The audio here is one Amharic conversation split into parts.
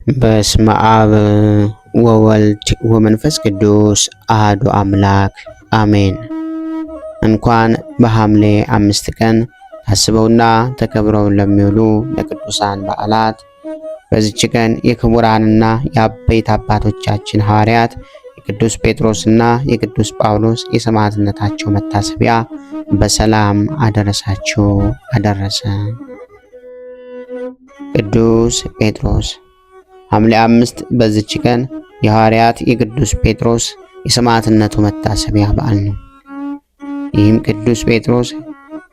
በስመ አብ ወወልድ ወመንፈስ ቅዱስ አሐዱ አምላክ አሜን። እንኳን በሐምሌ 5 ቀን ታስበውና ተከብረው ለሚውሉ ለቅዱሳን በዓላት በዚች ቀን የክቡራንና የአበይት አባቶቻችን ሐዋርያት የቅዱስ ጴጥሮስና የቅዱስ ጳውሎስ የሰማዕትነታቸው መታሰቢያ በሰላም አደረሳችሁ አደረሰ። ቅዱስ ጴጥሮስ ሐምሌ 5 በዚች ቀን የሐዋርያት የቅዱስ ጴጥሮስ የሰማዕትነቱ መታሰቢያ በዓል ነው። ይህም ቅዱስ ጴጥሮስ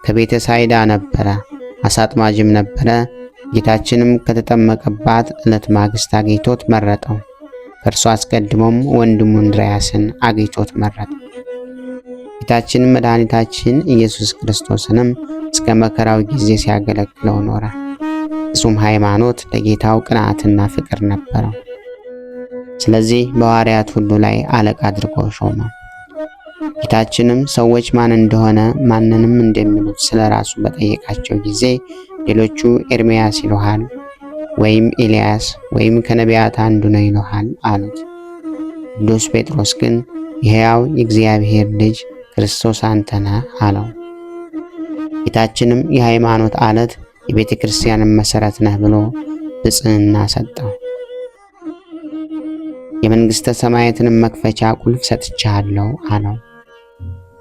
ከቤተ ሳይዳ ነበረ፣ አሳ አጥማጅም ነበረ። ጌታችንም ከተጠመቀባት ዕለት ማግስት አግኝቶት መረጠው። ከእርሱ አስቀድሞም ወንድሙ እንድርያስን አግኝቶት መረጠው። ጌታችን መድኃኒታችን ኢየሱስ ክርስቶስንም እስከ መከራው ጊዜ ሲያገለግለው ኖረ። እሱም ሃይማኖት ለጌታው ቅንዓትና ፍቅር ነበረው። ስለዚህ በሐዋርያት ሁሉ ላይ አለቃ አድርጎ ሾመው። ጌታችንም ሰዎች ማን እንደሆነ ማንንም እንደሚሉት ስለራሱ በጠየቃቸው ጊዜ ሌሎቹ ኤርምያስ ይሉሃል፣ ወይም ኤልያስ ወይም ከነቢያት አንዱ ነው ይሉሃል አሉት። ቅዱስ ጴጥሮስ ግን የሕያው የእግዚአብሔር ልጅ ክርስቶስ አንተ ነህ አለው። ጌታችንም የሃይማኖት ዓለት የቤተ ክርስቲያንን መሰረት ነህ ብሎ ብፅዕና ሰጠው። የመንግሥተ ሰማያትንም መክፈቻ ቁልፍ ሰጥቻለሁ አለው።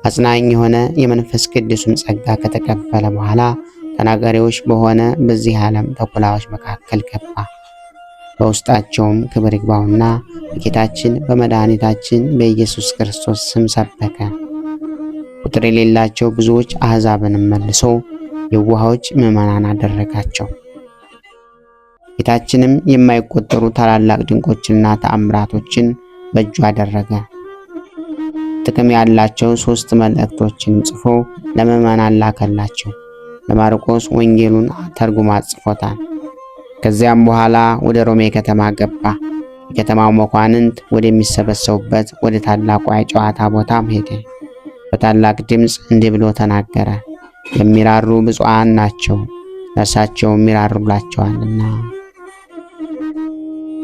አጽናኝ የሆነ የመንፈስ ቅዱስን ጸጋ ከተቀበለ በኋላ ተናጋሪዎች በሆነ በዚህ ዓለም ተኩላዎች መካከል ገባ። በውስጣቸውም ክብር ይግባውና በጌታችን በመድኃኒታችን በኢየሱስ ክርስቶስ ስም ሰበከ። ቁጥር የሌላቸው ብዙዎች አሕዛብንም መልሶ የዋሆች ምዕመናን አደረጋቸው። ጌታችንም የማይቆጠሩ ታላላቅ ድንቆችንና ተአምራቶችን በእጁ አደረገ። ጥቅም ያላቸው 3 መልእክቶችን ጽፎ ለምዕመናን ላከላቸው። ለማርቆስ ወንጌሉን ተርጉሞ ጽፎታል። ከዚያም በኋላ ወደ ሮሜ ከተማ ገባ። የከተማው መኳንንት ወደሚሰበሰቡበት ወደ ታላቁ የጨዋታ ቦታም ሄደ። በታላቅ ድምፅ እንዲህ ብሎ ተናገረ። የሚራሩ ብፁዓን ናቸው፣ ለእርሳቸውም ይራሩላቸዋልና።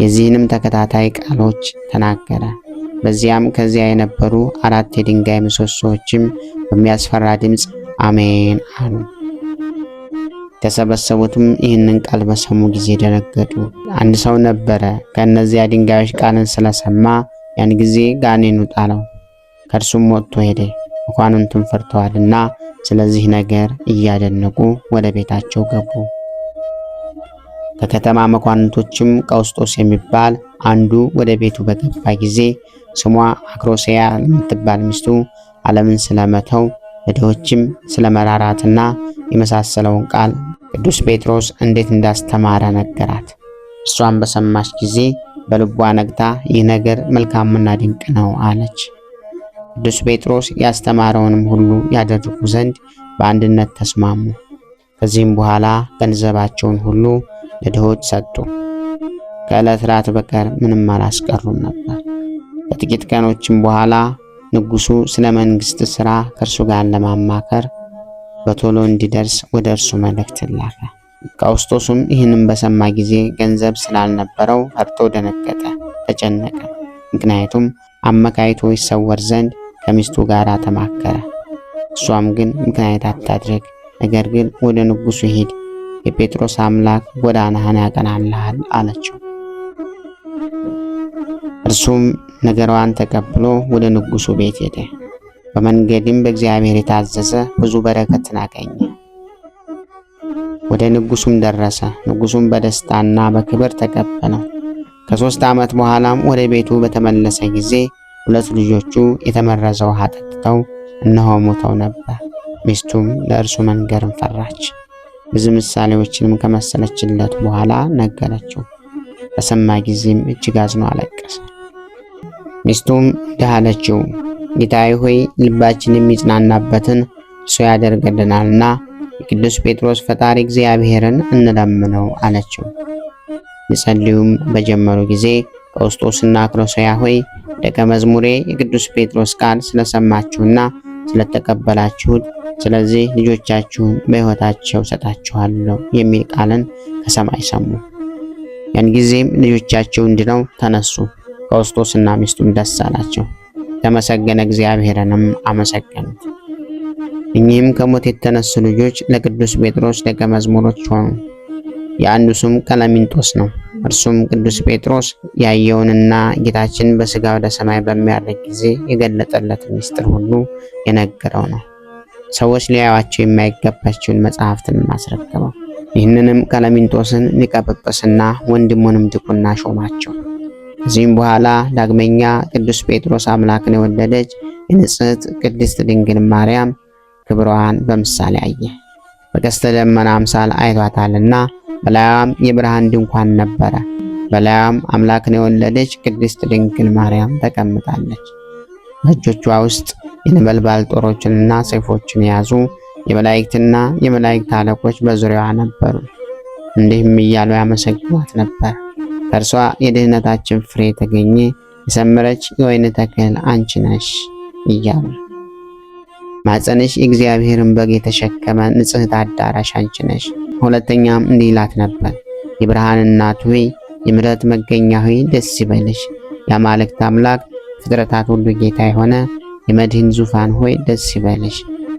የዚህንም ተከታታይ ቃሎች ተናገረ። በዚያም ከዚያ የነበሩ 4 የድንጋይ ምሰሶዎችም በሚያስፈራ ድምፅ አሜን አሉ። የተሰበሰቡትም ይህንን ቃል በሰሙ ጊዜ ደነገጡ። አንድ ሰው ነበረ፣ ከእነዚያ ድንጋዮች ቃልን ስለሰማ ያን ጊዜ ጋኔኑ ጣለው፣ ከእርሱም ወጥቶ ሄደ። መኳንንቱም ፈርተዋልና ስለዚህ ነገር እያደነቁ ወደ ቤታቸው ገቡ። ከከተማ መኳንንቶችም ቀውስጦስ የሚባል አንዱ ወደ ቤቱ በገባ ጊዜ ስሟ አክሮስያ ለምትባል ሚስቱ ዓለምን ስለመተው ለድሆችም ስለመራራትና የመሳሰለውን ቃል ቅዱስ ጴጥሮስ እንዴት እንዳስተማረ ነገራት። እሷም በሰማች ጊዜ በልቧ ነግታ ይህ ነገር መልካምና ድንቅ ነው አለች። ቅዱስ ጴጥሮስ ያስተማረውንም ሁሉ ያደርጉ ዘንድ በአንድነት ተስማሙ። ከዚህም በኋላ ገንዘባቸውን ሁሉ ለድሆች ሰጡ። ከዕለት ራት በቀር ምንም አላስቀሩም ነበር። ከጥቂት ቀኖችም በኋላ ንጉሡ ስለ መንግሥት ሥራ ከእርሱ ጋር ለማማከር በቶሎ እንዲደርስ ወደ እርሱ መልእክት ላከ። ቀውስጦስም ይህንም በሰማ ጊዜ ገንዘብ ስላልነበረው ፈርቶ ደነገጠ፣ ተጨነቀ። ምክንያቱም አመካይቶ ይሰወር ዘንድ ከሚስቱ ጋር ተማከረ። እሷም ግን ምክንያት አታድርግ፣ ነገር ግን ወደ ንጉሡ ሂድ፣ የጴጥሮስ አምላክ ጎዳናህን ያቀናልሃል አለችው። እርሱም ነገሯን ተቀብሎ ወደ ንጉሡ ቤት ሄደ። በመንገድም በእግዚአብሔር የታዘዘ ብዙ በረከትን አገኘ። ወደ ንጉሡም ደረሰ። ንጉሡም በደስታና በክብር ተቀበለው። ከ3 ዓመት በኋላም ወደ ቤቱ በተመለሰ ጊዜ 2 ልጆቹ የተመረዘ ውሃ ጠጥተው እነሆ ሞተው ነበር። ሚስቱም ለእርሱ መንገርን ፈራች። ብዙ ምሳሌዎችንም ከመሰለችለት በኋላ ነገረችው። በሰማ ጊዜም እጅግ አዝኖ አለቀሰ። ሚስቱም እንዲህ አለችው፣ ጌታዬ ሆይ ልባችን የሚጽናናበትን እርሱ ያደርግልናልና የቅዱስ ጴጥሮስ ፈጣሪ እግዚአብሔርን እንለምነው አለችው። ሊጸልዩም በጀመሩ ጊዜ ቀውስጦስና አክሮስያ ሆይ ደቀ መዝሙሬ የቅዱስ ጴጥሮስ ቃል ስለሰማችሁና ስለተቀበላችሁት ስለዚህ ልጆቻችሁን በሕይወታቸው ሰጣችኋለሁ የሚል ቃልን ከሰማይ ሰሙ። ያን ጊዜም ልጆቻቸው እንድነው ተነሱ። ቀውስጦስና ሚስቱም ደስ አላቸው፣ የተመሰገነ እግዚአብሔርንም አመሰገኑት። እኚህም ከሞት የተነሱ ልጆች ለቅዱስ ጴጥሮስ ደቀ መዝሙሮች ሆኑ። የአንዱ ስም ቀለሚንጦስ ነው። እርሱም ቅዱስ ጴጥሮስ ያየውንና ጌታችን በሥጋ ወደ ሰማይ በሚያርግ ጊዜ የገለጠለት ምስጢር ሁሉ የነገረው ነው። ሰዎች ሊያዩአቸው የማይገባቸውን መጻሕፍትን አስረከበው። ይህንንም ቀለሚንጦስን ሊቀ ጵጵስና ወንድሙንም ዲቁና ሾማቸው። ከዚህም በኋላ ዳግመኛ ቅዱስ ጴጥሮስ አምላክን የወለደች የንጽሕት ቅድስት ድንግል ማርያም ክብሯን በምሳሌ አየ። በቀስተ ደመና አምሳል አይቷታልና በላያም የብርሃን ድንኳን ነበረ። በላያም አምላክን የወለደች ቅድስት ድንግል ማርያም ተቀምጣለች። በእጆቿ ውስጥ የነበልባል ጦሮችንና ሰይፎችን የያዙ የመላእክትና የመላእክት አለቆች በዙሪያዋ ነበሩ። እንዲህም እያሉ ያመሰግኗት ነበር። ከእርሷ የድህነታችን ፍሬ የተገኘ የሰመረች የወይን ተክል አንቺ ነሽ እያሉ ማኅፀንሽ የእግዚአብሔርን በግ የተሸከመ ንጽሕት አዳራሽ አንቺ ነሽ። ሁለተኛም እንዲህ ይላት ነበር። የብርሃን እናት ሆይ፣ የምሕረት መገኛ ሆይ ደስ ይበልሽ። የአማልክት አምላክ ፍጥረታት ሁሉ ጌታ የሆነ የመድህን ዙፋን ሆይ ደስ ይበልሽ።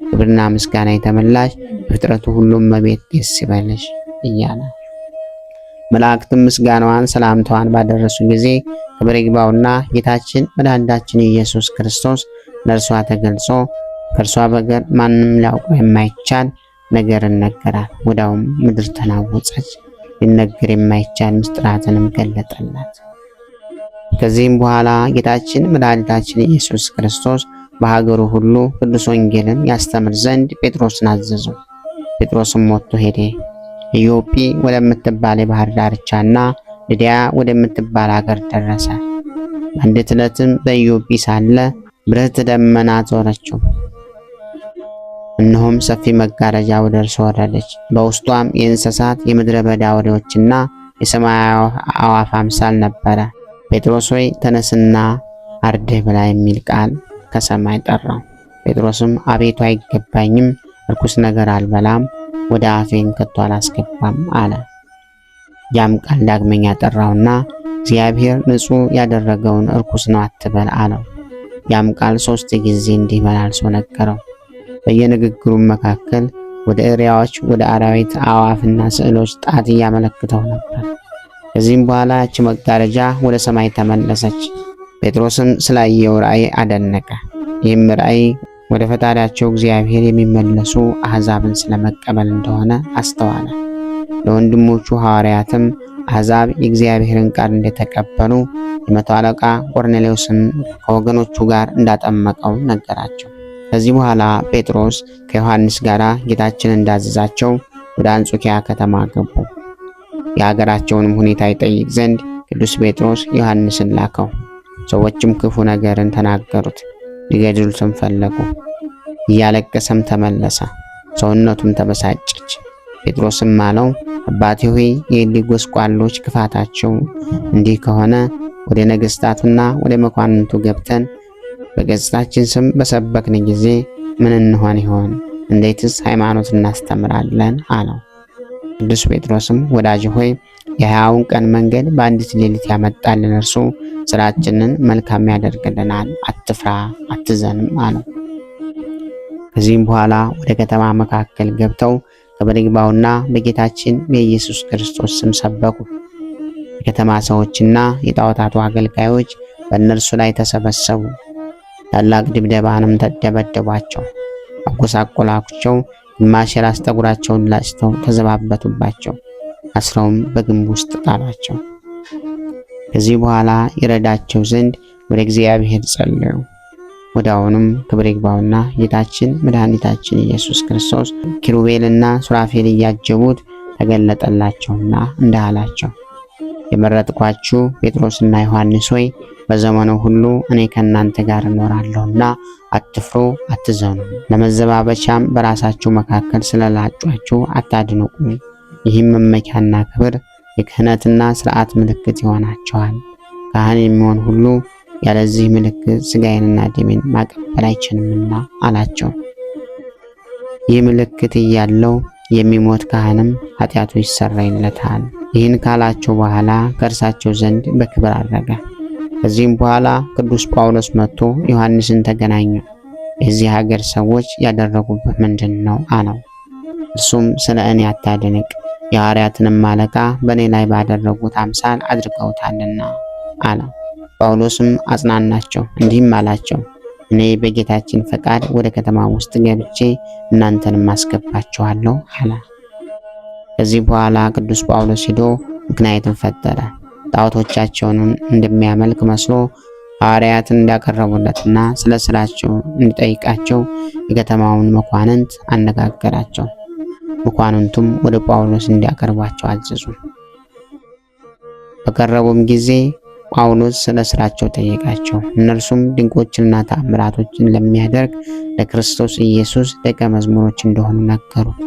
ክብርና ምስጋና የተመላሽ የፍጥረቱ ሁሉ እመቤት ደስ ይበልሽ እያለ መላእክትም ምስጋናዋን ሰላምታዋን ባደረሱ ጊዜ ክብር ይግባውና ጌታችን መድኃኒታችን ኢየሱስ ክርስቶስ ለእርሷ ተገልጾ ከእርሷ በቀር ማንም ሊያውቀው የማይቻል ነገርን ነገራት። ወዲያውም ምድር ተናወጸች፣ ሊነገር የማይቻል ምስጢራትንም ገለጠላት። ከዚህም በኋላ ጌታችን መድኃኒታችን ኢየሱስ ክርስቶስ በሀገሩ ሁሉ ቅዱስ ወንጌልን ያስተምር ዘንድ ጴጥሮስን አዘዘው። ጴጥሮስም ወጥቶ ሄደ። ኢዮጴ ወደምትባል የባህር ዳርቻና ልድያ ወደምትባል ሀገር ደረሰ። አንዲት ዕለትም በኢዮጴ ሳለ ብርህት ደመና ዞረችው። እነሆም ሰፊ መጋረጃ ወደ እርሱ ወረደች። በውስጧም የእንስሳት የምድረ በዳ አውሬዎችና የሰማይ አዕዋፍ አምሳል ነበረ። ጴጥሮስ ሆይ ተነስና አርድህ ብላ የሚል ቃል ከሰማይ ጠራው። ጴጥሮስም አቤቱ አይገባኝም፣ እርኩስ ነገር አልበላም፣ ወደ አፌን ከቶ አላስገባም አለ። ያም ቃል ዳግመኛ ጠራውና እግዚአብሔር ንጹሕ ያደረገውን እርኩስ ነው አትበል አለው። ያም ቃል 3 ጊዜ እንዲህ መላልሶ ነገረው። በየንግግሩም መካከል ወደ እሪያዎች፣ ወደ አራዊት፣ አዕዋፍና ስዕሎች ጣት እያመለክተው ነበር። ከዚህም በኋላ ያች መጋረጃ ወደ ሰማይ ተመለሰች። ጴጥሮስም ስላየው ራእይ አደነቀ። ይህም ራእይ ወደ ፈጣሪያቸው እግዚአብሔር የሚመለሱ አሕዛብን ስለመቀበል እንደሆነ አስተዋለ። ለወንድሞቹ ሐዋርያትም አሕዛብ የእግዚአብሔርን ቃል እንደተቀበሉ የመቶ አለቃ ቆርኔሌዎስን ከወገኖቹ ጋር እንዳጠመቀው ነገራቸው። ከዚህ በኋላ ጴጥሮስ ከዮሐንስ ጋር ጌታችን እንዳዘዛቸው ወደ አንጾኪያ ከተማ ገቡ። የሀገራቸውንም ሁኔታ ይጠይቅ ዘንድ ቅዱስ ጴጥሮስ ዮሐንስን ላከው። ሰዎችም ክፉ ነገርን ተናገሩት፣ ሊገድሉትም ፈለጉ። እያለቀሰም ተመለሰ፣ ሰውነቱም ተበሳጨች። ጴጥሮስም አለው፣ አባቴ ሆይ የእሊህ ጎስቋሎች ክፋታቸው እንዲህ ከሆነ ወደ ነገሥታቱና ወደ መኳንንቱ ገብተን በገጽታችን ስም በሰበክን ጊዜ ምን እንሆን ይሆን? እንዴትስ ሃይማኖት እናስተምራለን? አለው። ቅዱስ ጴጥሮስም ወዳጅ ሆይ የሕያውን ቀን መንገድ በአንዲት ሌሊት ያመጣልን እርሱ ስራችንን መልካም ያደርግልናል። አትፍራ፣ አትዘንም አለው። ከዚህም በኋላ ወደ ከተማ መካከል ገብተው ክብር ይግባውና በጌታችን በኢየሱስ ክርስቶስ ስም ሰበኩ። የከተማ ሰዎችና የጣዖታቱ አገልጋዮች በእነርሱ ላይ ተሰበሰቡ። ታላቅ ድብደባንም ተደበደቧቸው፣ አጎሳቆላቸው። ግማሽ የራስ ጠጉራቸውን ላጭተው ተዘባበቱባቸው፣ አስረውም በግንብ ውስጥ ጣሏቸው። ከዚህ በኋላ ይረዳቸው ዘንድ ወደ እግዚአብሔር ጸለዩ። ወዲያውኑም ክብር ይግባውና ጌታችን መድኃኒታችን ኢየሱስ ክርስቶስ ኪሩቤልና ሱራፌል እያጀቡት ተገለጠላቸውና እንዲህ አላቸው፣ የመረጥኳችሁ ጴጥሮስና ዮሐንስ ሆይ በዘመኑ ሁሉ እኔ ከእናንተ ጋር እኖራለሁና አትፍሩ፣ አትዘኑ። ለመዘባበቻም በራሳችሁ መካከል ስለላጯችሁ አታድንቁ። ይህም መመኪያና ክብር የክህነትና ሥርዓት ምልክት ይሆናቸዋል። ካህን የሚሆን ሁሉ ያለዚህ ምልክት ሥጋዬንና ደሜን ማቀበል አይችልምና አላቸው። ይህ ምልክት እያለው የሚሞት ካህንም ኃጢአቱ ይሰረይለታል። ይህን ካላቸው በኋላ ከእርሳቸው ዘንድ በክብር አረገ። ከዚህም በኋላ ቅዱስ ጳውሎስ መጥቶ ዮሐንስን ተገናኘው። የዚህ ሀገር ሰዎች ያደረጉበት ምንድን ነው አለው። እርሱም ስለ እኔ አታድንቅ፣ የሐዋርያትንም አለቃ በእኔ ላይ ባደረጉት አምሳል አድርገውታልና አለው። ጳውሎስም አጽናናቸው፣ እንዲህም አላቸው፣ እኔ በጌታችን ፈቃድ ወደ ከተማ ውስጥ ገብቼ እናንተንም አስገባችኋለሁ አለ። ከዚህ በኋላ ቅዱስ ጳውሎስ ሄዶ ምክንያትን ፈጠረ። ጣዖቶቻቸውን እንደሚያመልክ መስሎ ሐዋርያትን እንዳቀረቡለትና ስለ ስራቸው እንዲጠይቃቸው የከተማውን መኳንንት አነጋገራቸው። መኳንንቱም ወደ ጳውሎስ እንዲያቀርቧቸው አዘዙ። በቀረቡም ጊዜ ጳውሎስ ስለ ስራቸው ጠየቃቸው። እነርሱም ድንቆችንና ተአምራቶችን ለሚያደርግ ለክርስቶስ ኢየሱስ ደቀ መዝሙሮች እንደሆኑ ነገሩት።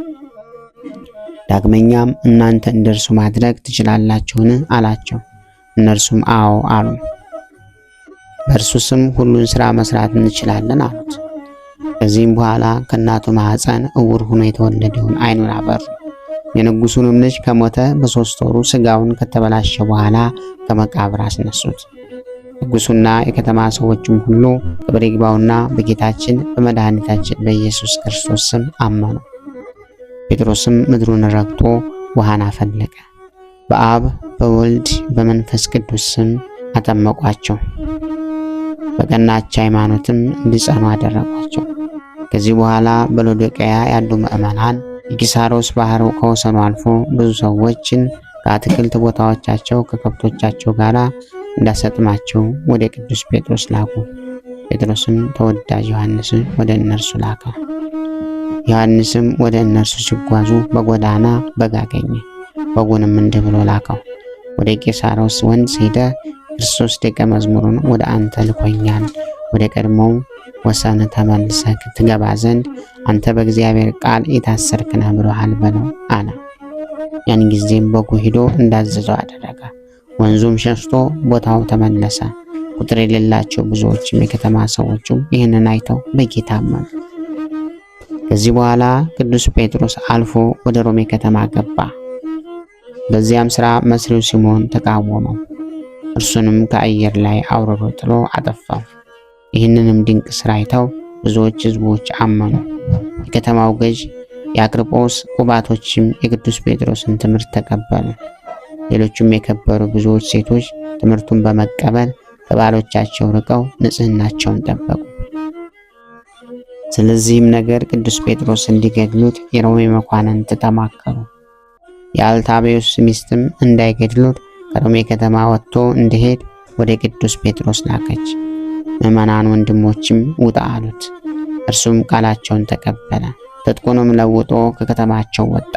ዳግመኛም እናንተ እንደርሱ ማድረግ ትችላላችሁን አላቸው። እነርሱም አዎ አሉ። በእርሱ ስም ሁሉን ሥራ መስራት እንችላለን አሉት። ከዚህም በኋላ ከእናቱ ማኅፀን እውር ሆኖ የተወለደውን ዓይኑን አበሩ። የንጉሡንም ልጅ ከሞተ በ3 ወሩ ሥጋውን ከተበላሸ በኋላ ከመቃብር አስነሱት። ንጉሡና የከተማ ሰዎችም ሁሉ ክብር ይግባውና በጌታችን በመድኃኒታችን በኢየሱስ ክርስቶስ ስም አመኑ። ጴጥሮስም ምድሩን ረግጦ ውሃን አፈለቀ። በአብ በወልድ በመንፈስ ቅዱስ ስም አጠመቋቸው። በቀናች ሃይማኖትም እንዲጸኑ አደረጓቸው። ከዚህ በኋላ በሎዶቅያ ያሉ ምዕመናን የቂሳሮስ ባህር ከወሰኑ አልፎ ብዙ ሰዎችን ከአትክልት ቦታዎቻቸው ከከብቶቻቸው ጋር እንዳሰጥማቸው ወደ ቅዱስ ጴጥሮስ ላኩ። ጴጥሮስም ተወዳጅ ዮሐንስን ወደ እነርሱ ላከ። ዮሐንስም ወደ እነርሱ ሲጓዙ በጎዳና በግ አገኘ። በጉንም እንዲህ ብሎ ላከው፣ ወደ ቂሳሮስ ወንዝ ሄደ ክርስቶስ ደቀ መዝሙሩን ወደ አንተ ልኮኛል። ወደ ቀድሞው ወሰን ተመልሰህ ትገባ ዘንድ አንተ በእግዚአብሔር ቃል የታሰርክ ነህ ብሎሃል በለው አለ። ያን ጊዜም በጉ ሄዶ እንዳዘዘው አደረገ። ወንዙም ሸሽቶ ቦታው ተመለሰ። ቁጥር የሌላቸው ብዙዎችም የከተማ ሰዎችም ይህንን አይተው በጌታ አመኑ። ከዚህ በኋላ ቅዱስ ጴጥሮስ አልፎ ወደ ሮሜ ከተማ ገባ። በዚያም ሥራ መስሪው ሲሞን ተቃወመው። እርሱንም ከአየር ላይ አውርዶ ጥሎ አጠፋው። ይህንንም ድንቅ ሥራ አይተው ብዙዎች ሕዝቦች አመኑ። የከተማው ገዥ የአቅርጶስ ቁባቶችም የቅዱስ ጴጥሮስን ትምህርት ተቀበሉ። ሌሎችም የከበሩ ብዙዎች ሴቶች ትምህርቱን በመቀበል ከባሎቻቸው ርቀው ንጽሕናቸውን ጠበቁ። ስለዚህም ነገር ቅዱስ ጴጥሮስ እንዲገድሉት የሮሜ መኳንንት ተማከሩ። የአልታቤዎስ ሚስትም እንዳይገድሉት ከሮሜ ከተማ ወጥቶ እንዲሄድ ወደ ቅዱስ ጴጥሮስ ላከች። ምዕመናን ወንድሞችም ውጣ አሉት። እርሱም ቃላቸውን ተቀበለ። ትጥቁንም ለውጦ ከከተማቸው ወጣ።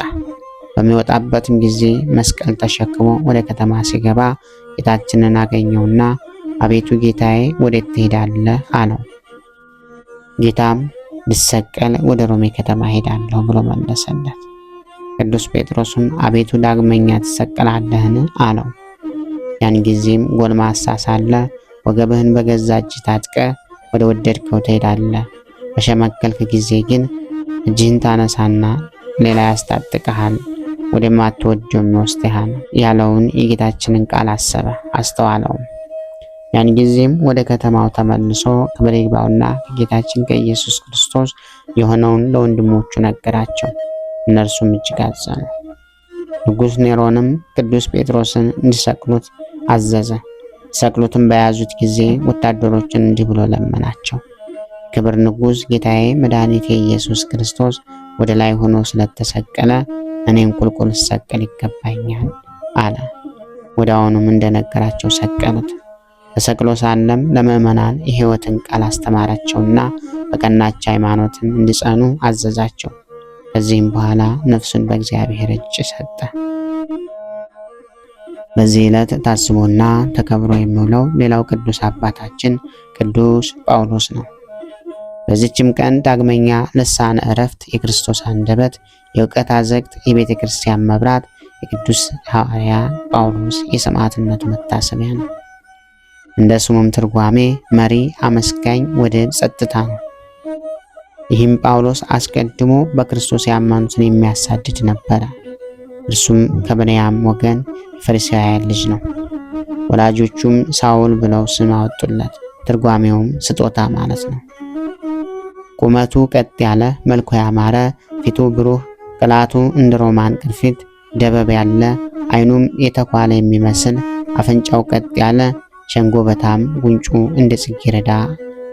በሚወጣበትም ጊዜ መስቀል ተሸክሞ ወደ ከተማ ሲገባ ጌታችንን አገኘውና አቤቱ ጌታዬ ወዴት ትሄዳለህ አለው። ጌታም ልሰቀል ወደ ሮሜ ከተማ ሄዳለሁ ብሎ መለሰለት። ቅዱስ ጴጥሮስም አቤቱ ዳግመኛ ትሰቀላለህን አለው። ያን ጊዜም ጎልማሳ ሳለ ወገብህን በገዛ እጅ ታጥቀ ወደ ወደድከው ትሄዳለህ፣ በሸመገልክ ጊዜ ግን እጅህን ታነሳና ሌላ ያስታጥቀሃል፣ ወደማትወደው ይወስድሃል ያለውን የጌታችንን ቃል አሰበ አስተዋለውም። ያን ጊዜም ወደ ከተማው ተመልሶ ክብር ይግባውና ከጌታችን ከኢየሱስ ክርስቶስ የሆነውን ለወንድሞቹ ነገራቸው። እነርሱም እጅግ አዘኑ። ንጉሥ ኔሮንም ቅዱስ ጴጥሮስን እንዲሰቅሉት አዘዘ። ሰቅሉትን በያዙት ጊዜ ወታደሮችን እንዲህ ብሎ ለመናቸው። ክብር ንጉሥ ጌታዬ መድኃኒቴ ኢየሱስ ክርስቶስ ወደ ላይ ሆኖ ስለተሰቀለ እኔም ቁልቁል ሰቀል ይገባኛል አለ። ወዲያውኑም እንደነገራቸው ሰቀሉት። ተሰቅሎ ሳለም ለምዕመናን የሕይወትን ቃል አስተማራቸውና በቀናች ሃይማኖትም እንዲጸኑ አዘዛቸው። ከዚህም በኋላ ነፍሱን በእግዚአብሔር እጅ ሰጠ። በዚህ ዕለት ታስቦና ተከብሮ የሚውለው ሌላው ቅዱስ አባታችን ቅዱስ ጳውሎስ ነው። በዚህችም ቀን ዳግመኛ ልሳነ ዕረፍት፣ የክርስቶስ አንደበት፣ የእውቀት አዘቅት፣ የቤተ ክርስቲያን መብራት፣ የቅዱስ ሐዋርያ ጳውሎስ የሰማዕትነቱ መታሰቢያ ነው። እንደ ስሙም ትርጓሜ መሪ፣ አመስጋኝ፣ ወደ ጸጥታ ነው። ይህም ጳውሎስ አስቀድሞ በክርስቶስ ያመኑትን የሚያሳድድ ነበረ። እርሱም ከብንያም ወገን የፈሪሳውያን ልጅ ነው። ወላጆቹም ሳውል ብለው ስም አወጡለት። ትርጓሜውም ስጦታ ማለት ነው። ቁመቱ ቀጥ ያለ፣ መልኩ ያማረ፣ ፊቱ ብሩህ፣ ቅላቱ እንደ ሮማን ቅርፊት ደበብ ያለ፣ ዓይኑም የተኳለ የሚመስል፣ አፍንጫው ቀጥ ያለ፣ ሸንጎበታም፣ ጉንጩ እንደ ጽጌረዳ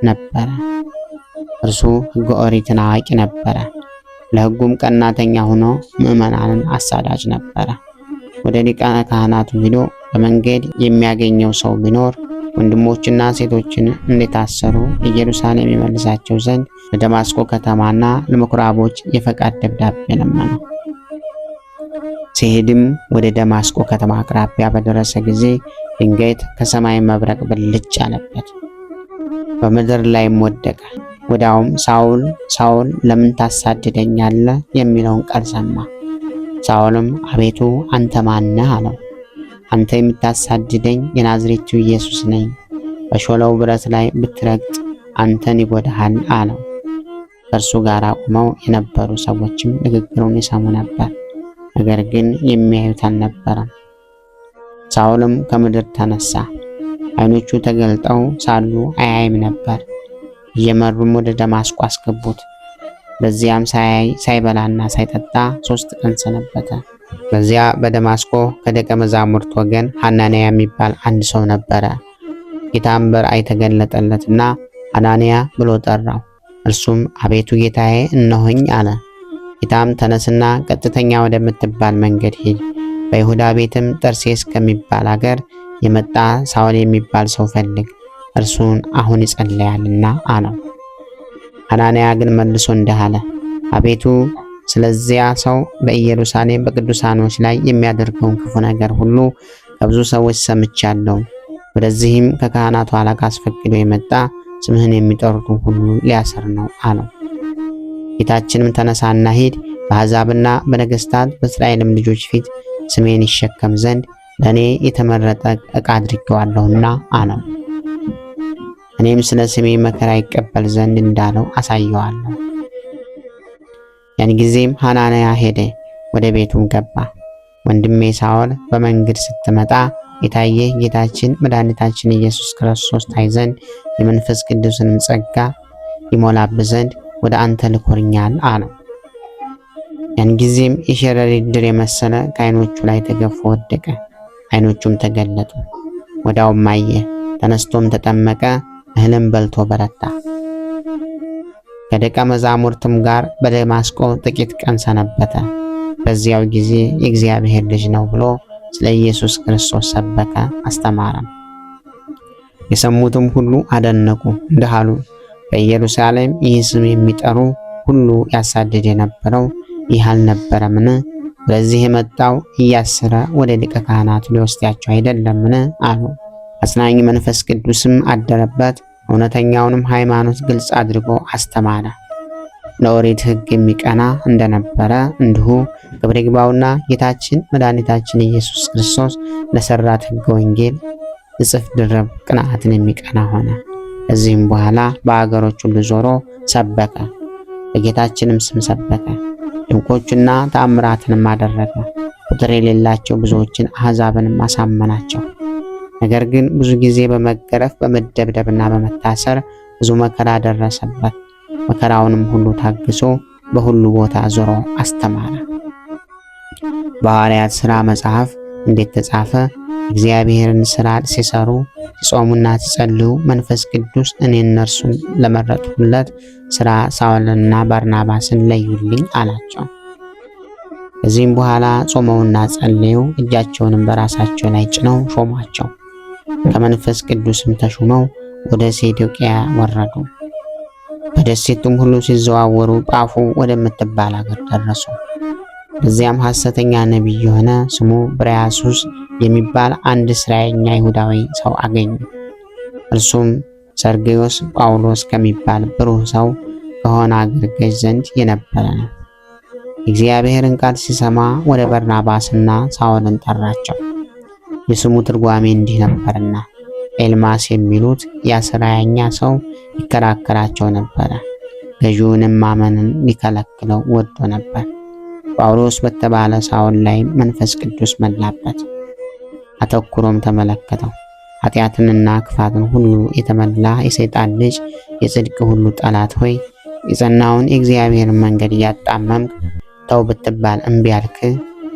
ነበረ። እርሱ ሕገ ኦሪትን አዋቂ ነበረ። ለሕጉም ቀናተኛ ሆኖ ምዕመናንን አሳዳጅ ነበረ። ወደ ሊቀ ካህናቱ ሄዶ በመንገድ የሚያገኘው ሰው ቢኖር ወንድሞችና ሴቶችን እንደታሰሩ ኢየሩሳሌም ይመልሳቸው ዘንድ ለደማስቆ ከተማና ለምኩራቦች የፈቃድ ደብዳቤ ለመነው። ሲሄድም ወደ ደማስቆ ከተማ አቅራቢያ በደረሰ ጊዜ ድንገት ከሰማይ መብረቅ ብልጭ አለበት፣ በምድር ላይም ወደቀ። ወዲያውም ሳውል ሳውል ለምን ታሳድደኛለህ የሚለውን ቃል ሰማ። ሳውልም አቤቱ አንተ ማነህ አለው። አንተ የምታሳድደኝ የናዝሬቱ ኢየሱስ ነኝ። በሾለው ብረት ላይ ብትረግጥ አንተን ይጎዳሃል አለው። ከእርሱ ጋር ቆመው የነበሩ ሰዎችም ንግግሩን ይሰሙ ነበር፣ ነገር ግን የሚያዩት አልነበረም። ሳውልም ከምድር ተነሳ፣ ዓይኖቹ ተገልጠው ሳሉ አያይም ነበር። እየመሩም ወደ ደማስቆ አስገቡት። በዚያም ሳይበላና ሳይጠጣ 3 ቀን ሰነበተ። በዚያ በደማስቆ ከደቀ መዛሙርት ወገን ሐናንያ የሚባል አንድ ሰው ነበረ። ጌታም በራእይ ተገለጠለትና ሐናንያ ብሎ ጠራው። እርሱም አቤቱ ጌታዬ እነሆኝ አለ። ጌታም ተነስና ቀጥተኛ ወደምትባል መንገድ ሂድ፣ በይሁዳ ቤትም ጠርሴስ ከሚባል አገር የመጣ ሳውል የሚባል ሰው ፈልግ፣ እርሱን አሁን ይጸለያልና አለው። ሐናንያ ግን መልሶ እንዲህ አለ፣ አቤቱ ስለዚያ ሰው በኢየሩሳሌም በቅዱሳኖች ላይ የሚያደርገውን ክፉ ነገር ሁሉ ከብዙ ሰዎች ሰምቻለሁ። ወደዚህም ከካህናቱ አለቃ አስፈቅዶ የመጣ ስምህን የሚጠሩትን ሁሉ ሊያስር ነው አለው። ጌታችንም ተነሳና ሂድ፣ በአሕዛብና በነገሥታት በእስራኤልም ልጆች ፊት ስሜን ይሸከም ዘንድ ለእኔ የተመረጠ ዕቃ አድርጌዋለሁና አለው። እኔም ስለ ስሜ መከራ ይቀበል ዘንድ እንዳለው አሳየዋለሁ። ያን ጊዜም ሐናንያ ሄደ፣ ወደ ቤቱም ገባ። ወንድሜ ሳውል በመንገድ ስትመጣ የታየህ ጌታችን መድኃኒታችን ኢየሱስ ክርስቶስ ታይ ዘንድ የመንፈስ ቅዱስንም ጸጋ ይሞላብህ ዘንድ ወደ አንተ ልኮኛል አለው። ያን ጊዜም የሸረሪት ድር የመሰለ ከዓይኖቹ ላይ ተገፎ ወደቀ፣ ዓይኖቹም ተገለጡ። ወዲያውም አየ፣ ተነስቶም ተጠመቀ፣ እህልም በልቶ በረታ። ከደቀ መዛሙርትም ጋር በደማስቆ ጥቂት ቀን ሰነበተ። በዚያው ጊዜ የእግዚአብሔር ልጅ ነው ብሎ ስለ ኢየሱስ ክርስቶስ ሰበከ፣ አስተማረም። የሰሙትም ሁሉ አደነቁ፣ እንዲህ አሉ፣ በኢየሩሳሌም ይህ ስም የሚጠሩ ሁሉ ያሳድድ የነበረው ይህ አልነበረምን? ወደዚህ የመጣው እያሰረ ወደ ሊቀ ካህናቱ ሊወስዳቸው አይደለምን? አሉ። አጽናኝ መንፈስ ቅዱስም አደረበት፣ እውነተኛውንም ሃይማኖት ግልጽ አድርጎ አስተማረ። ለኦሪት ሕግ የሚቀና እንደነበረ እንዲሁ ክብር ይግባውና ጌታችን መድኃኒታችን ኢየሱስ ክርስቶስ ለሰራት ሕገ ወንጌል እጥፍ ድርብ ቅንዓትን የሚቀና ሆነ። ከዚህም በኋላ በአገሮች ሁሉ ዞሮ ሰበከ፣ በጌታችንም ስም ሰበከ። ድንቆችና ተአምራትንም አደረገ። ቁጥር የሌላቸው ብዙዎችን አሕዛብንም አሳመናቸው። ነገር ግን ብዙ ጊዜ በመገረፍ በመደብደብና በመታሰር ብዙ መከራ ደረሰበት። መከራውንም ሁሉ ታግሶ በሁሉ ቦታ ዞሮ አስተማረ። በሐዋርያት ሥራ መጽሐፍ እንዴት ተጻፈ? እግዚአብሔርን ሥራ ሲሰሩ ሲጾሙና ሲጸልዩ መንፈስ ቅዱስ እኔ እነርሱን ለመረጥሁለት ሥራ ሳውልንና ባርናባስን ለዩልኝ አላቸው። ከዚህም በኋላ ጾመውና ጸልየው እጃቸውንም በራሳቸው ላይ ጭነው ሾሟቸው። ከመንፈስ ቅዱስም ተሹመው ወደ ሴዶቅያ ወረዱ። በደሴቱም ሁሉ ሲዘዋወሩ ጳፉ ወደምትባል አገር ደረሱ። በዚያም ሐሰተኛ ነቢይ የሆነ ስሙ ብርያሱስ የሚባል አንድ እስራኤልኛ ይሁዳዊ ሰው አገኙ። እርሱም ሰርግዮስ ጳውሎስ ከሚባል ብሩህ ሰው ከሆነ አገር ገዥ ዘንድ የነበረ ነው። የእግዚአብሔርን ቃል ሲሰማ ወደ በርናባስና ሳውልን ጠራቸው። የስሙ ትርጓሜ እንዲህ ነበርና ኤልማስ የሚሉት የአስራያኛ ሰው ይከራከራቸው ነበረ። ገዢውንም ማመንን ሊከለክለው ወዶ ነበር። ጳውሎስ በተባለ ሳውል ላይ መንፈስ ቅዱስ መላበት። አተኩሮም ተመለከተው። ኃጢአትንና ክፋትን ሁሉ የተመላ የሰይጣን ልጅ፣ የጽድቅ ሁሉ ጠላት ሆይ የጸናውን የእግዚአብሔርን መንገድ እያጣመምክ ተው ብትባል እምቢ አልክ።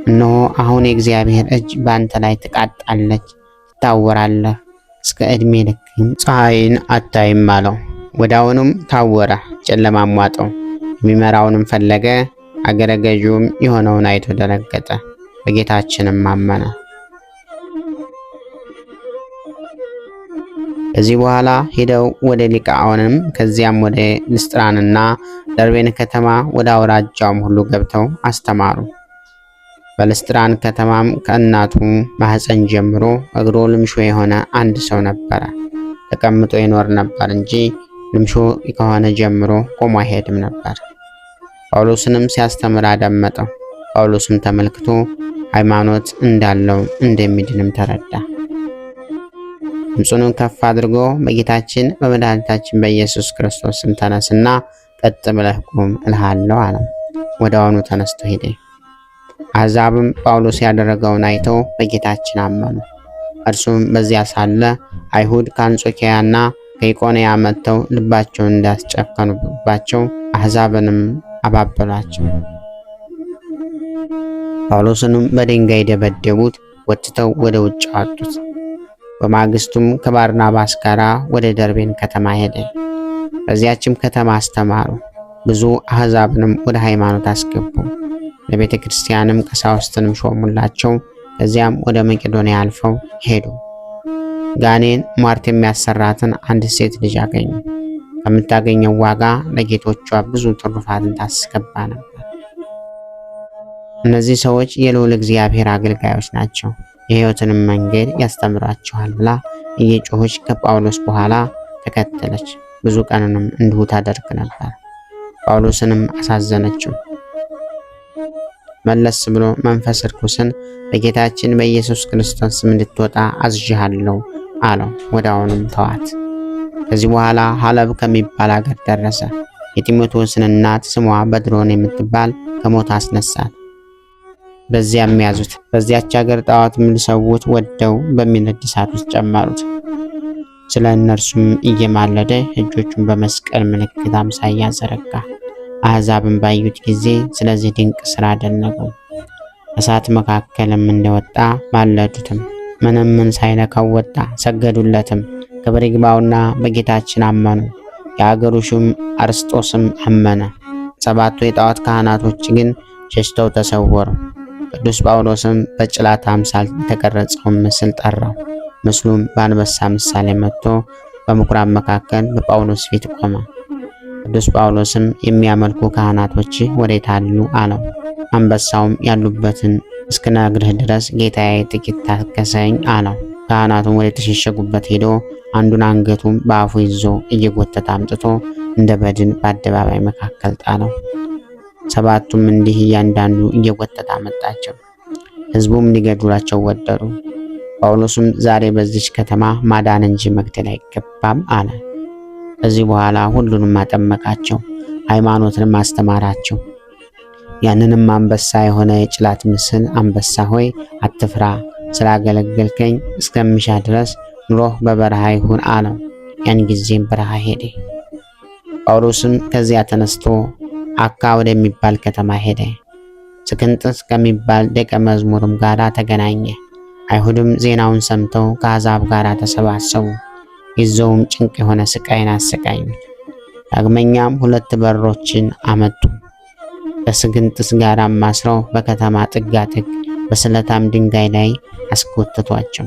እነሆ አሁን የእግዚአብሔር እጅ በአንተ ላይ ትቃጣለች፣ ትታወራለህ፣ እስከ ዕድሜ ልክም ፀሐይን አታይም አለው። ወዲያውኑም ታወረ፣ ጨለማም ዋጠው። የሚመራውንም ፈለገ። አገረ ገዢውም የሆነውን አይቶ ደነገጠ፣ በጌታችንም አመነ። ከዚህ በኋላ ሄደው ወደ ሊቃኦንም ከዚያም ወደ ልስጥራንና ደርቤን ከተማ ወደ አውራጃውም ሁሉ ገብተው አስተማሩ። በልስጥራን ከተማም ከእናቱ ማህፀን ጀምሮ እግሩ ልምሾ የሆነ አንድ ሰው ነበረ። ተቀምጦ ይኖር ነበር እንጂ ልምሾ ከሆነ ጀምሮ ቆሞ አይሄድም ነበር። ጳውሎስንም ሲያስተምር አደመጠው። ጳውሎስም ተመልክቶ ሃይማኖት እንዳለው እንደሚድንም ተረዳ። ድምፁንም ከፍ አድርጎ በጌታችን በመድኃኒታችን በኢየሱስ ክርስቶስ ስም ተነስና ቀጥ ብለህ ቁም እልሃለሁ አለው። ወዲያውኑ ተነስቶ ሄደ። አሕዛብም ጳውሎስ ያደረገውን አይተው በጌታችን አመኑ። እርሱም በዚያ ሳለ አይሁድ ከአንጾኪያና ከኢቆንያ መጥተው ልባቸውን እንዳስጨከኑባቸው አሕዛብንም አባበሏቸው። ጳውሎስንም በድንጋይ ደበደቡት፣ ወጥተው ወደ ውጭ አወጡት። በማግስቱም ከባርናባስ ጋር ወደ ደርቤን ከተማ ሄደ። በዚያችም ከተማ አስተማሩ፣ ብዙ አሕዛብንም ወደ ሃይማኖት አስገቡ። ለቤተ ክርስቲያንም ቀሳውስትንም ሾሙላቸው። ከዚያም ወደ መቄዶንያ አልፈው ሄዱ። ጋኔን ሟርት የሚያሰራትን አንድ ሴት ልጅ አገኙ። ከምታገኘው ዋጋ ለጌቶቿ ብዙ ትሩፋትን ታስገባ ነበር። እነዚህ ሰዎች የልዑል እግዚአብሔር አገልጋዮች ናቸው፣ የሕይወትንም መንገድ ያስተምሯቸዋል ብላ እየጮኸች ከጳውሎስ በኋላ ተከተለች። ብዙ ቀንንም እንዲሁ ታደርግ ነበር። ጳውሎስንም አሳዘነችው። መለስ ብሎ መንፈስ ርኩስን በጌታችን በኢየሱስ ክርስቶስ ስም እንድትወጣ አዝዣለሁ አለው። ወዲያውኑም ተዋት። ከዚህ በኋላ ሐለብ ከሚባል አገር ደረሰ። የጢሞቴዎስን እናት ስሟ በድሮን የምትባል ከሞት አስነሳት። በዚያም ያዙት። በዚያች አገር ጣዖትም ሊሰዉት ወደው በሚነድ እሳት ውስጥ ጨመሩት። ስለ እነርሱም እየማለደ እጆቹን በመስቀል ምልክት አምሳያ ዘረጋ። አሕዛብን ባዩት ጊዜ ስለዚህ ድንቅ ሥራ አደነቁ። እሳት መካከልም እንደወጣ ማለዱትም። ምንም ሳይነካው ወጣ፣ ሰገዱለትም። ክብር ይግባውና በጌታችን አመኑ። የአገሩ ሹም አርስጦስም አመነ። 7ቱ የጣዖት ካህናቶች ግን ሸሽተው ተሰወሩ። ቅዱስ ጳውሎስም በጭላት አምሳል የተቀረጸውን ምስል ጠራው። ምስሉም በአንበሳ ምሳሌ መጥቶ በምኩራብ መካከል በጳውሎስ ፊት ቆመ። ቅዱስ ጳውሎስም የሚያመልኩ ካህናቶች ወዴት አሉ አለው። አንበሳውም ያሉበትን እስክነግርህ ድረስ ጌታዬ ጥቂት ታገሰኝ አለው። ካህናቱም ወደ ተሸሸጉበት ሄዶ አንዱን አንገቱን በአፉ ይዞ እየጎተተ አምጥቶ እንደ በድን በአደባባይ መካከል ጣለው። 7ቱም እንዲህ እያንዳንዱ እየጎተተ አመጣቸው። ሕዝቡም ሊገድሏቸው ወደዱ። ጳውሎስም ዛሬ በዚች ከተማ ማዳን እንጂ መግደል አይገባም አለ። ከዚህ በኋላ ሁሉንም አጠመቃቸው፣ ሃይማኖትንም አስተማራቸው። ያንንም አንበሳ የሆነ የጭላት ምስል አንበሳ ሆይ አትፍራ፣ ስላገለገልከኝ እስከምሻ ድረስ ኑሮህ በበረሃ ይሁን አለው። ያን ጊዜም በረሃ ሄደ። ጳውሎስም ከዚያ ተነስቶ አካ ወደሚባል ከተማ ሄደ። ስክንጥስ ከሚባል ደቀ መዝሙርም ጋር ተገናኘ። አይሁድም ዜናውን ሰምተው ከአሕዛብ ጋር ተሰባሰቡ። ይዘውም ጭንቅ የሆነ ስቃይን አሰቃዩት። ዳግመኛም 2 በሮችን አመጡ። ከስክንጥስ ጋር አስረው በከተማ ጥጋጥግ በስለታም ድንጋይ ላይ አስጎተቷቸው።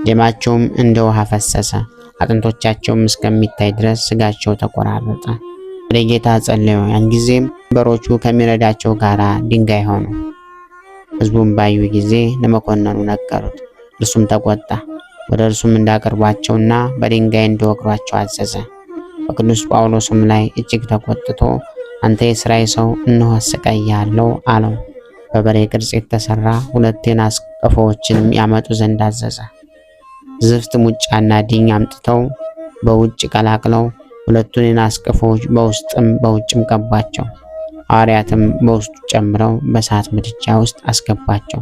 ደማቸውም እንደ ውሃ ፈሰሰ። አጥንቶቻቸውም እስከሚታይ ድረስ ስጋቸው ተቆራረጠ። ወደ ጌታ ጸለዩ። ያን ጊዜም በሮቹ ከሚረዳቸው ጋር ድንጋይ ሆኑ። ሕዝቡም ባዩ ጊዜ ለመኮንኑ ነገሩት። እርሱም ተቆጣ። ወደ እርሱም እንዳቀርቧቸውና በድንጋይ እንዲወግሯቸው አዘዘ። በቅዱስ ጳውሎስም ላይ እጅግ ተቆጥቶ አንተ የሥራይ ሰው እነሆ አሰቃይሃለሁ አለው። በበሬ ቅርጽ የተሰራ 2 የናስ ቀፎዎችንም ያመጡ ዘንድ አዘዘ። ዝፍት ሙጫና ዲኝ አምጥተው በውጭ ቀላቅለው ሁለቱን የናስ ቀፎዎች በውስጥም በውጭም ቀባቸው። ሐዋርያትም በውስጡ ጨምረው በእሳት ምድጃ ውስጥ አስገባቸው።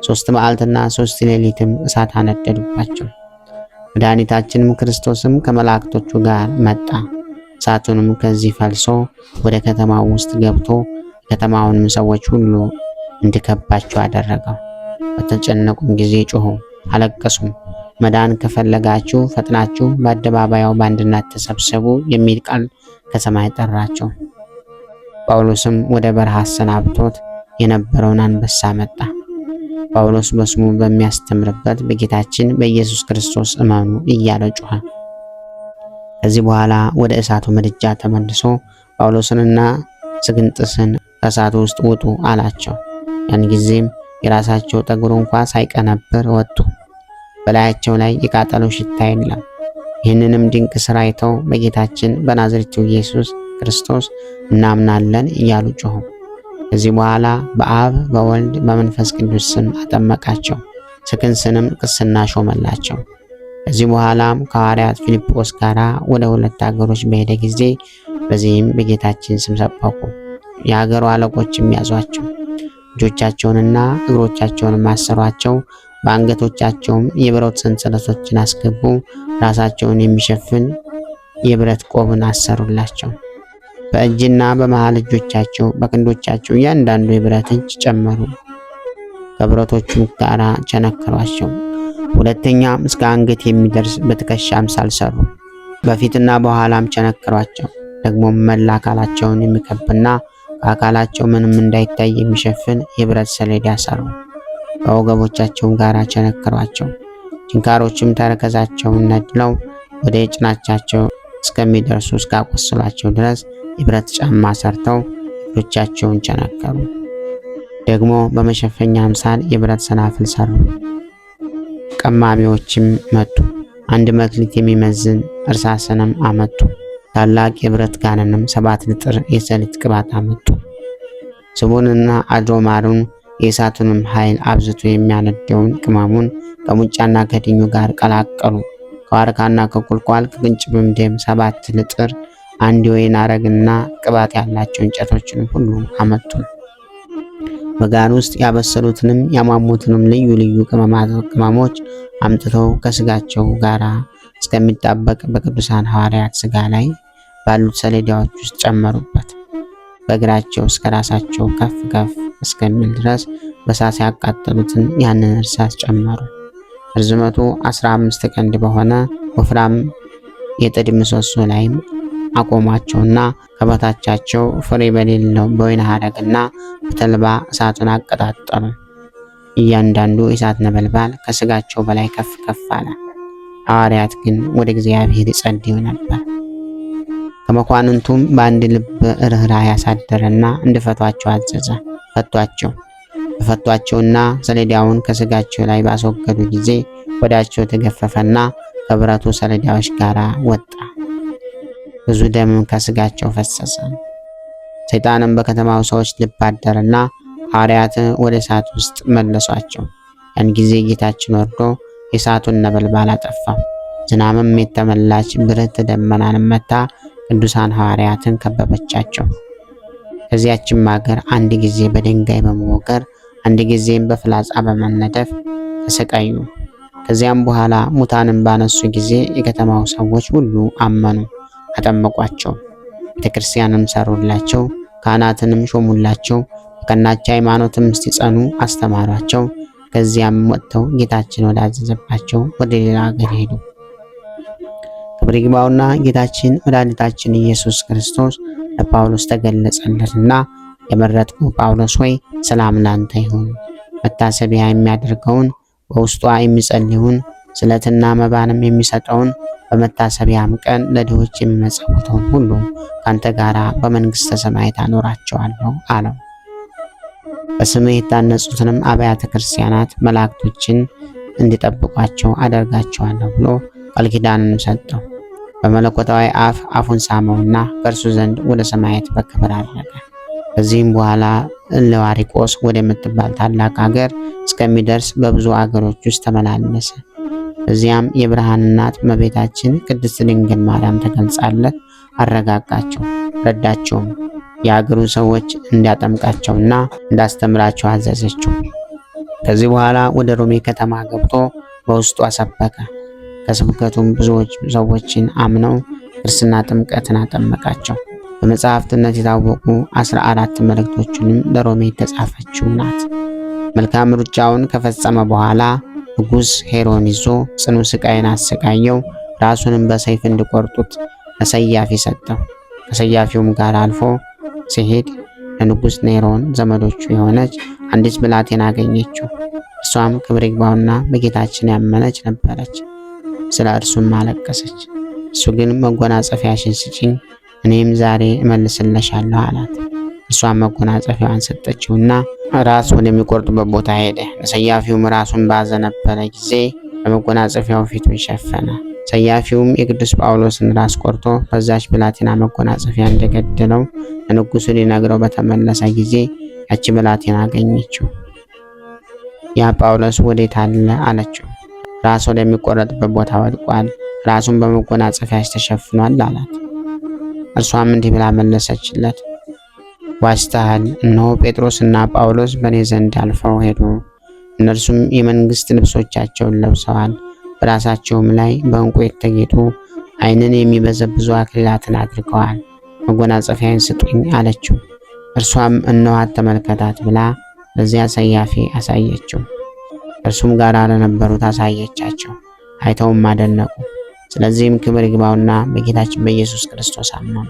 3 መዓልትና 3 ሌሊትም እሳት አነደዱባቸው። መድኃኒታችንም ክርስቶስም ከመላእክቶቹ ጋር መጣ። እሳቱንም ከዚህ ፈልሶ ወደ ከተማው ውስጥ ገብቶ የከተማውንም ሰዎች ሁሉ እንዲከባቸው አደረገው። በተጨነቁም ጊዜ ጮኹ፣ አለቀሱም። መዳን ከፈለጋችሁ ፈጥናችሁ በአደባባዩ በአንድነት ተሰብሰቡ የሚል ቃል ከሰማይ ጠራቸው። ጳውሎስም ወደ በረሃ አሰናብቶት የነበረውን አንበሳ መጣ። ጳውሎስ በስሙ በሚያስተምርበት በጌታችን በኢየሱስ ክርስቶስ እመኑ እያለ ጮኸ። ከዚህ በኋላ ወደ እሳቱ ምድጃ ተመልሶ ጳውሎስንና ስግንጥስን ከእሳቱ ውስጥ ውጡ አላቸው። ያን ጊዜም የራሳቸው ጠጉር እንኳ ሳይቀነብር ወጡ። በላያቸው ላይ የቃጠሎ ሽታ የለም። ይህንንም ድንቅ ሥራ አይተው በጌታችን በናዝሬቱ ኢየሱስ ክርስቶስ እናምናለን እያሉ ጮኹ። ከዚህ በኋላ በአብ በወልድ በመንፈስ ቅዱስ ስም አጠመቃቸው። ስክንስንም ቅስና ሾመላቸው። ከዚህ በኋላም ከሐዋርያት ፊልጶስ ጋር ወደ 2 አገሮች በሄደ ጊዜ በዚህም በጌታችን ስም ሰበኩ። የሀገሩ አለቆችም ያዟቸው፣ እጆቻቸውንና እግሮቻቸውን አሰሯቸው። በአንገቶቻቸውም የብረት ሰንሰለቶችን አስገቡ። ራሳቸውን የሚሸፍን የብረት ቆብን አሰሩላቸው። በእጅና በመሃል እጆቻቸው በክንዶቻቸው እያንዳንዱ የብረት እጅ ጨመሩ። ከብረቶቹም ጋር ቸነከሯቸው። ሁለተኛም እስከ አንገት የሚደርስ በትከሻ አምሳል ሰሩ። በፊትና በኋላም ቸነከሯቸው። ደግሞም መላ አካላቸውን የሚከብና ከአካላቸው ምንም እንዳይታይ የሚሸፍን የብረት ሰሌዳ ሰሩ። ከወገቦቻቸውም ጋር ቸነከሯቸው። ችንካሮችም ተረከዛቸውን ነድለው ወደ ጭናቻቸው እስከሚደርሱ እስካቆስሏቸው ድረስ የብረት ጫማ ሰርተው እግሮቻቸውን ቸነከሩ። ደግሞ በመሸፈኛ አምሳል የብረት ሰናፍል ሰሩ። ቀማሚዎችም መጡ። 1 መክሊት የሚመዝን እርሳስንም አመጡ። ታላቅ የብረት ጋንንም 7 ልጥር የሰሊጥ ቅባት አመጡ። ስቡንና አድሮማሩን የእሳቱንም ኃይል አብዝቶ የሚያነደውን ቅመሙን ከሙጫና ከድኙ ጋር ቀላቀሉ። ከዋርካና ከቁልቋል ከቅንጭብም ደም 7 ልጥር 1 የወይን አረግና ቅባት ያላቸው እንጨቶችን ሁሉ አመጡ። በጋን ውስጥ ያበሰሉትንም ያሟሙትንም ልዩ ልዩ ቅመሞች አምጥተው ከስጋቸው ጋር እስከሚጣበቅ በቅዱሳን ሐዋርያት ስጋ ላይ ባሉት ሰሌዳዎች ውስጥ ጨመሩበት። በእግራቸው እስከ ራሳቸው ከፍ ከፍ እስከሚል ድረስ በእሳት ያቃጠሉትን ያንን እርሳስ ጨመሩ። ርዝመቱ 15 ክንድ በሆነ ወፍራም የጥድ ምሰሶ ላይም አቆሟቸውና ከበታቻቸው ፍሬ በሌለው በወይን ሐረግና በተልባ እሳቱን አቀጣጠሉ። እያንዳንዱ የእሳት ነበልባል ከስጋቸው በላይ ከፍ ከፍ አለ። ሐዋርያት ግን ወደ እግዚአብሔር ይጸልዩ ነበር። ከመኳንንቱም በአንድ ልብ ርኅራኄ ያሳደረና እንዲፈቷቸው አዘዘ። ፈቷቸው። በፈቷቸውና ሰሌዳውን ከስጋቸው ላይ ባስወገዱ ጊዜ ወዳቸው ተገፈፈና ከብረቱ ሰሌዳዎች ጋር ወጣ። ብዙ ደምም ከስጋቸው ፈሰሰ። ሰይጣንም በከተማው ሰዎች ልብ አደረና ሐዋርያትን ወደ እሳት ውስጥ መለሷቸው። ያን ጊዜ ጌታችን ወርዶ የእሳቱን ነበልባል አጠፋው። ዝናብም የተመላች ብርት ደመናን መታ ቅዱሳን ሐዋርያትን ከበበቻቸው። ከዚያችም ሀገር አንድ ጊዜ በድንጋይ በመወገር አንድ ጊዜም በፍላጻ በመነደፍ ተሰቃዩ። ከዚያም በኋላ ሙታንን ባነሱ ጊዜ የከተማው ሰዎች ሁሉ አመኑ፣ አጠመቋቸው። ቤተክርስቲያንም ሰሩላቸው፣ ካህናትንም ሾሙላቸው። በቀናች ሃይማኖትም እስቲጸኑ አስተማሯቸው። ከዚያም ወጥተው ጌታችን ወዳዘዘባቸው ወደ ሌላ ሀገር ሄዱ። ክብር ይግባውና ጌታችን መድኃኒታችን ኢየሱስ ክርስቶስ ለጳውሎስ ተገለጸለትና የመረጥኩ ጳውሎስ ሆይ ሰላም ላንተ ይሁን። መታሰቢያ የሚያደርገውን በውስጧ የሚጸልዩን ስለትና መባንም የሚሰጠውን በመታሰቢያም ቀን ለድሆች የሚመጸውተውን ሁሉ ካንተ ጋራ በመንግሥተ ሰማያት አኖራቸዋለሁ አለው። በስምህ የታነጹትንም አብያተ ክርስቲያናት መላእክቶችን እንዲጠብቋቸው አደርጋቸዋለሁ ብሎ ቃል ኪዳንን ሰጠው። በመለኮታዊ አፉን ሳመውና ከእርሱ ዘንድ ወደ ሰማያት በክብር አረገ። ከዚህም በኋላ እልዋሪቆስ ወደምትባል ታላቅ ሀገር እስከሚደርስ በብዙ አገሮች ውስጥ ተመላለሰ። እዚያም የብርሃን እናት እመቤታችን ቅድስት ድንግል ማርያም ተገልጻለት አረጋጋቸው፣ ረዳቸውም። የአገሩ ሰዎች እንዲያጠምቃቸውና እንዳስተምራቸው አዘዘችው። ከዚህ በኋላ ወደ ሮሜ ከተማ ገብቶ በውስጡ አሰበከ። ከስብከቱም ብዙዎች ሰዎችን አምነው ክርስትና ጥምቀትን አጠመቃቸው። በመጽሐፍትነት የታወቁ 14 መልእክቶችንም ለሮሜ የተጻፈችው ናት። መልካም ሩጫውን ከፈጸመ በኋላ ንጉሥ ሄሮን ይዞ ጽኑ ስቃይን አሰቃየው። ራሱንም በሰይፍ እንዲቆርጡት ለሰያፊ ሰጠው። ከሰያፊውም ጋር አልፎ ሲሄድ ለንጉሥ ኔሮን ዘመዶቹ የሆነች አንዲት ብላቴና አገኘችው። እርሷም ክብር ይግባውና በጌታችን ያመነች ነበረች። ስለ እርሱም አለቀሰች። እሱ ግን መጎናጸፊያሽን ስጪኝ፣ እኔም ዛሬ እመልስልሻለሁ አላት። እርሷም መጎናጸፊያዋን ሰጠችውና ራስ ወደሚቆርጡበት ቦታ ሄደ። ለሰያፊውም ራሱን ባዘነበለ ጊዜ በመጎናጸፊያው ፊቱን ሸፈነ። ሰያፊውም የቅዱስ ጳውሎስን ራስ ቆርጦ በዛች ብላቴና መጎናጸፊያ እንደገደለው ለንጉሡ ሊነግረው በተመለሰ ጊዜ ያቺ ብላቴና አገኘችው። ያ ጳውሎስ ወዴት አለ አለችው። ራስ ወደሚቆረጥበት ቦታ ወድቋል፣ ራሱን በመጎናጸፊያሽ ተሸፍኗል አላት። እርሷም እንዲህ ብላ መለሰችለት፣ ዋሽተሃል። እነሆ ጴጥሮስና ጳውሎስ በእኔ ዘንድ አልፈው ሄዱ። እነርሱም የመንግሥት ልብሶቻቸውን ለብሰዋል፣ በራሳቸውም ላይ በዕንቁ የተጌጡ ዓይንን የሚበዘብዙ አክሊላትን አድርገዋል። መጎናጸፊያን ስጡኝ አለችው። እርሷም እነኋት ተመልከታት ብላ ለዚያ ሰያፊ አሳየችው። እርሱም ጋር ለነበሩት አሳየቻቸው። አይተውም አደነቁ። ስለዚህም ክብር ይግባውና በጌታችን በኢየሱስ ክርስቶስ አመኑ።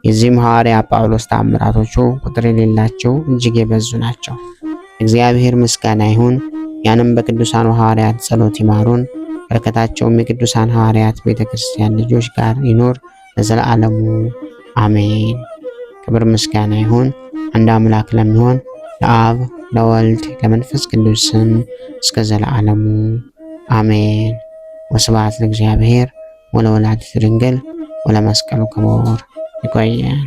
የዚህም ሐዋርያ ጳውሎስ ተአምራቶቹ ቁጥር የሌላቸው እጅግ የበዙ ናቸው። እግዚአብሔር ምስጋና ይሁን። ያንም በቅዱሳን ሐዋርያት ጸሎት ይማሩን። በረከታቸውም የቅዱሳን ሐዋርያት ቤተክርስቲያን ልጆች ጋር ይኖር ለዘላለሙ አሜን። ክብር ምስጋና ይሁን አንድ አምላክ ለሚሆን ለአብ ለወልድ ለመንፈስ ቅዱስ ስም እስከ ዘላለሙ አሜን። ወስብሐት ለእግዚአብሔር ወለወላዲቱ ድንግል ወለመስቀሉ ክቡር። ይቆየን።